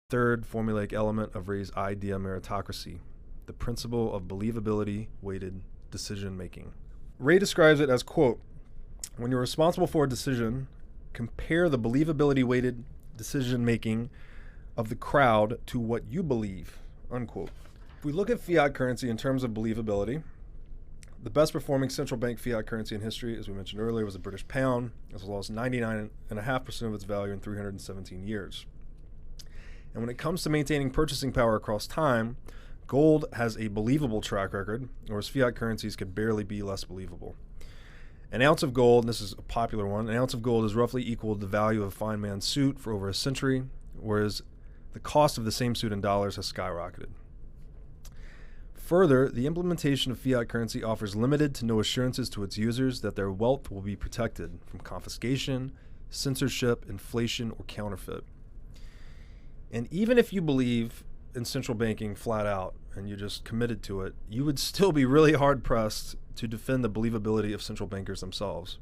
third formulaic element of Ray's idea meritocracy, the principle of believability-weighted decision making. Ray describes it as, quote, when you're responsible for a decision, compare the believability-weighted decision making of the crowd to what you believe, unquote. If we look at fiat currency in terms of believability, the best performing central bank fiat currency in history, as we mentioned earlier, was the British pound, as well as 99.5% of its value in 317 years. And when it comes to maintaining purchasing power across time, gold has a believable track record, whereas fiat currencies could barely be less believable. An ounce of gold, and this is a popular one, an ounce of gold is roughly equal to the value of a fine man's suit for over a century, whereas the cost of the same suit in dollars has skyrocketed. Further, the implementation of fiat currency offers limited to no assurances to its users that their wealth will be protected from confiscation, censorship, inflation, or counterfeit. And even if you believe in central banking flat out and you're just committed to it, you would still be really hard pressed to defend the believability of central bankers themselves.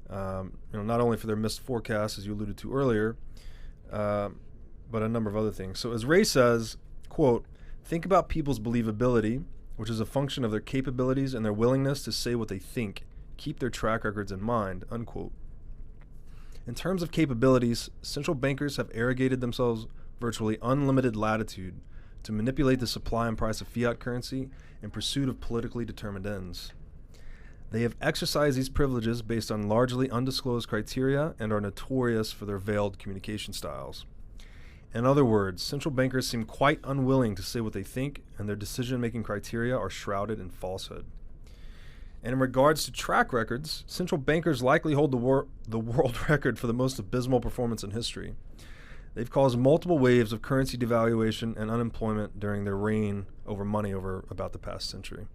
Not only for their missed forecasts, as you alluded to earlier, but a number of other things. So as Ray says, quote, think about people's believability, which is a function of their capabilities and their willingness to say what they think. Keep their track records in mind, unquote. In terms of capabilities, central bankers have arrogated themselves virtually unlimited latitude to manipulate the supply and price of fiat currency in pursuit of politically determined ends. They have exercised these privileges based on largely undisclosed criteria and are notorious for their veiled communication styles. In other words, central bankers seem quite unwilling to say what they think, and their decision-making criteria are shrouded in falsehood. And in regards to track records, central bankers likely hold the world record for the most abysmal performance in history. They've caused multiple waves of currency devaluation and unemployment during their reign over money over about the past century.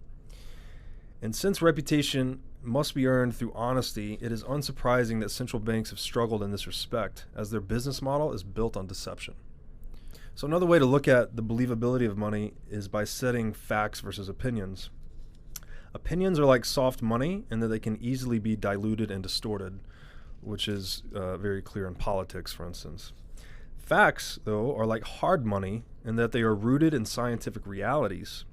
And since reputation must be earned through honesty, it is unsurprising that central banks have struggled in this respect, as their business model is built on deception. So another way to look at the believability of money is by setting facts versus opinions. Opinions are like soft money in that they can easily be diluted and distorted, which is very clear in politics, for instance. Facts, though, are like hard money in that they are rooted in scientific realities.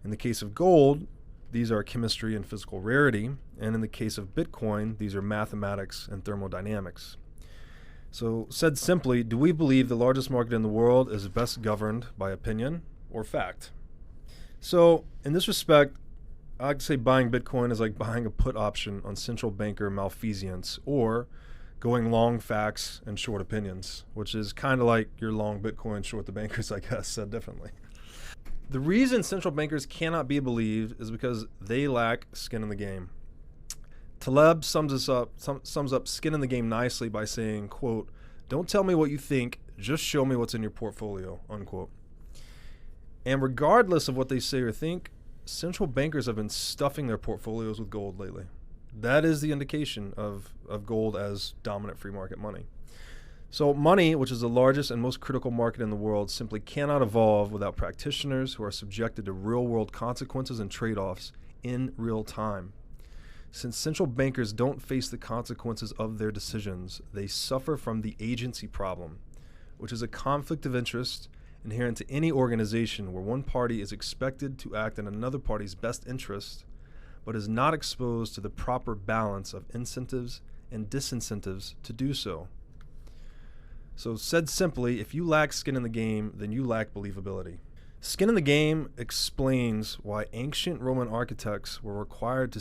In the case of gold, these are chemistry and physical rarity, and in the case of Bitcoin, these are mathematics and thermodynamics. So, said simply, do we believe the largest market in the world is best governed by opinion or fact? So, in this respect, I'd say buying Bitcoin is like buying a put option on central banker malfeasance, or going long facts and short opinions, which is kind of like you're long Bitcoin, short the bankers, I guess, said differently. The reason central bankers cannot be believed is because they lack skin in the game. Taleb sums up skin in the game nicely by saying, quote, don't tell me what you think, just show me what's in your portfolio, unquote. And regardless of what they say or think, central bankers have been stuffing their portfolios with gold lately. That is the indication of gold as dominant free market money. So money, which is the largest and most critical market in the world, simply cannot evolve without practitioners who are subjected to real-world consequences and trade-offs in real time. Since central bankers don't face the consequences of their decisions, they suffer from the agency problem, which is a conflict of interest inherent to any organization where one party is expected to act in another party's best interest, but is not exposed to the proper balance of incentives and disincentives to do so. So said simply, if you lack skin in the game, then you lack believability. Skin in the game explains why ancient Roman architects were required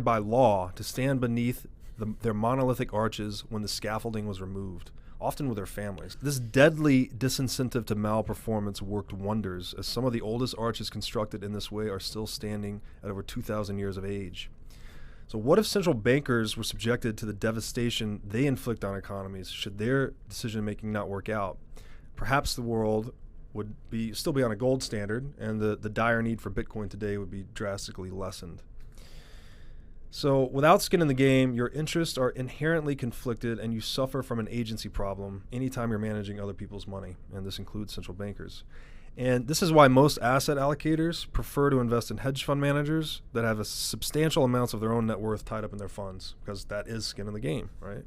by law to stand beneath their monolithic arches when the scaffolding was removed, often with their families. This deadly disincentive to malperformance worked wonders, as some of the oldest arches constructed in this way are still standing at over 2,000 years of age. So what if central bankers were subjected to the devastation they inflict on economies should their decision-making not work out? Perhaps the world would still be on a gold standard, and the dire need for Bitcoin today would be drastically lessened. So without skin in the game, your interests are inherently conflicted and you suffer from an agency problem anytime you're managing other people's money, and this includes central bankers. And this is why most asset allocators prefer to invest in hedge fund managers that have a substantial amounts of their own net worth tied up in their funds, because that is skin in the game, right?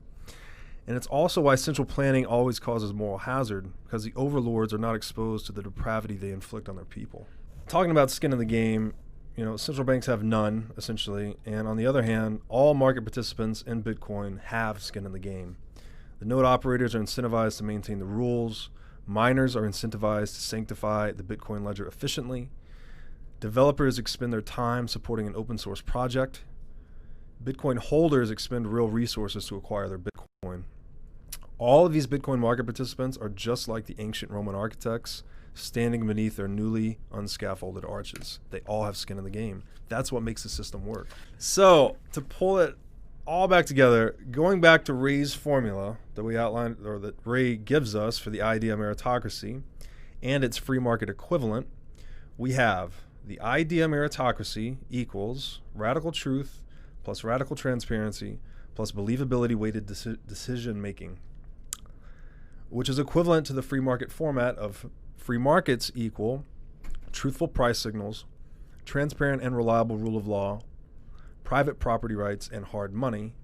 And it's also why central planning always causes moral hazard, because the overlords are not exposed to the depravity they inflict on their people. Talking about skin in the game, central banks have none, essentially. And on the other hand, all market participants in Bitcoin have skin in the game. The node operators are incentivized to maintain the rules. Miners are incentivized to sanctify the Bitcoin ledger efficiently. Developers expend their time supporting an open source project. Bitcoin holders expend real resources to acquire their Bitcoin. All of these Bitcoin market participants are just like the ancient Roman architects, standing beneath their newly unscaffolded arches. They all have skin in the game. That's what makes the system work. So, to pull it all back together, going back to Ray's formula that we outlined, or that Ray gives us for the idea of meritocracy and its free market equivalent, we have the idea of meritocracy equals radical truth plus radical transparency plus believability-weighted decision making, which is equivalent to the free market format of free markets equal truthful price signals, transparent and reliable rule of law, private property rights, and hard money,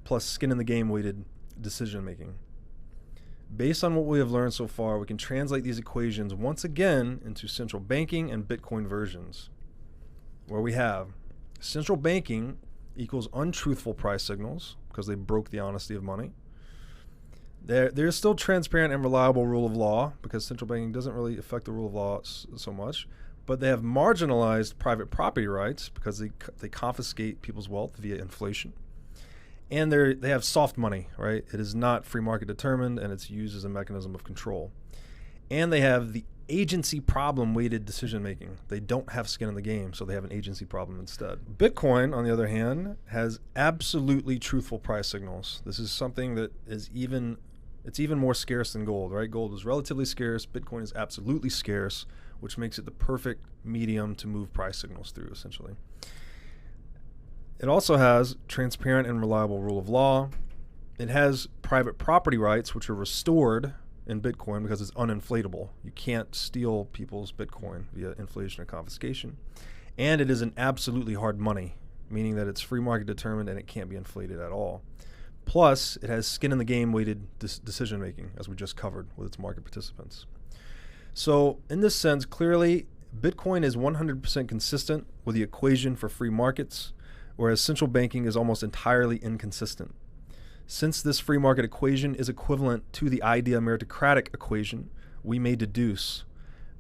plus skin in the game weighted decision making. Based on what we have learned so far, we can translate these equations once again into central banking and Bitcoin versions, where we have central banking equals untruthful price signals because they broke the honesty of money. There's still transparent and reliable rule of law because central banking doesn't really affect the rule of law so much, but they have marginalized private property rights because they confiscate people's wealth via inflation. And they have soft money, right? It is not free market determined, and it's used as a mechanism of control. And they have the agency problem weighted decision making. They don't have skin in the game, so they have an agency problem instead. Bitcoin, on the other hand, has absolutely truthful price signals. This is something that is even more scarce than gold, right? Gold is relatively scarce. Bitcoin is absolutely scarce, which makes it the perfect medium to move price signals through, essentially. It also has transparent and reliable rule of law. It has private property rights, which are restored in Bitcoin because it's uninflatable. You can't steal people's Bitcoin via inflation or confiscation. And it is an absolutely hard money, meaning that it's free market determined and it can't be inflated at all. Plus, it has skin in the game weighted decision making, as we just covered with its market participants. So in this sense, clearly, Bitcoin is 100% consistent with the equation for free markets, whereas central banking is almost entirely inconsistent. Since this free market equation is equivalent to the idea meritocratic equation, we may deduce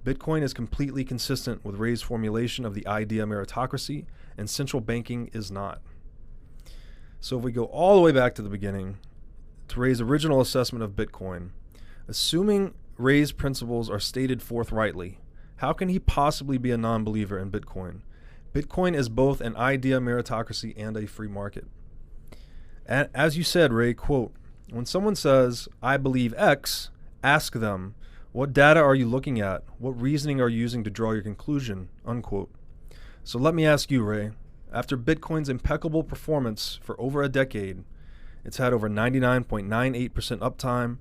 Bitcoin is completely consistent with Ray's formulation of the idea meritocracy, and central banking is not. So if we go all the way back to the beginning, to Ray's original assessment of Bitcoin, assuming Ray's principles are stated forthrightly, how can he possibly be a non-believer in Bitcoin? Bitcoin is both an idea meritocracy and a free market. As you said, Ray, quote, when someone says, I believe X, ask them, what data are you looking at? What reasoning are you using to draw your conclusion? Unquote. So let me ask you, Ray, after Bitcoin's impeccable performance for over a decade, it's had over 99.98% uptime,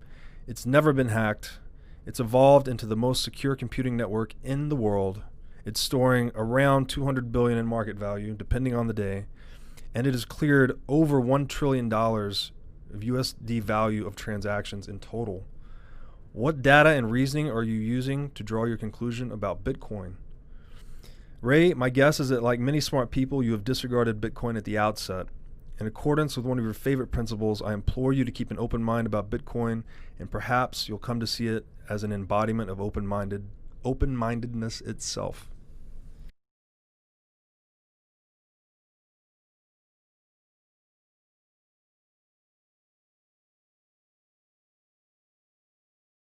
it's never been hacked, it's evolved into the most secure computing network in the world, it's storing around $200 billion in market value, depending on the day, and it has cleared over $1 trillion of USD value of transactions in total. What data and reasoning are you using to draw your conclusion about Bitcoin? Ray, my guess is that like many smart people, you have disregarded Bitcoin at the outset. In accordance with one of your favorite principles, I implore you to keep an open mind about Bitcoin, and perhaps you'll come to see it as an embodiment of open-mindedness itself.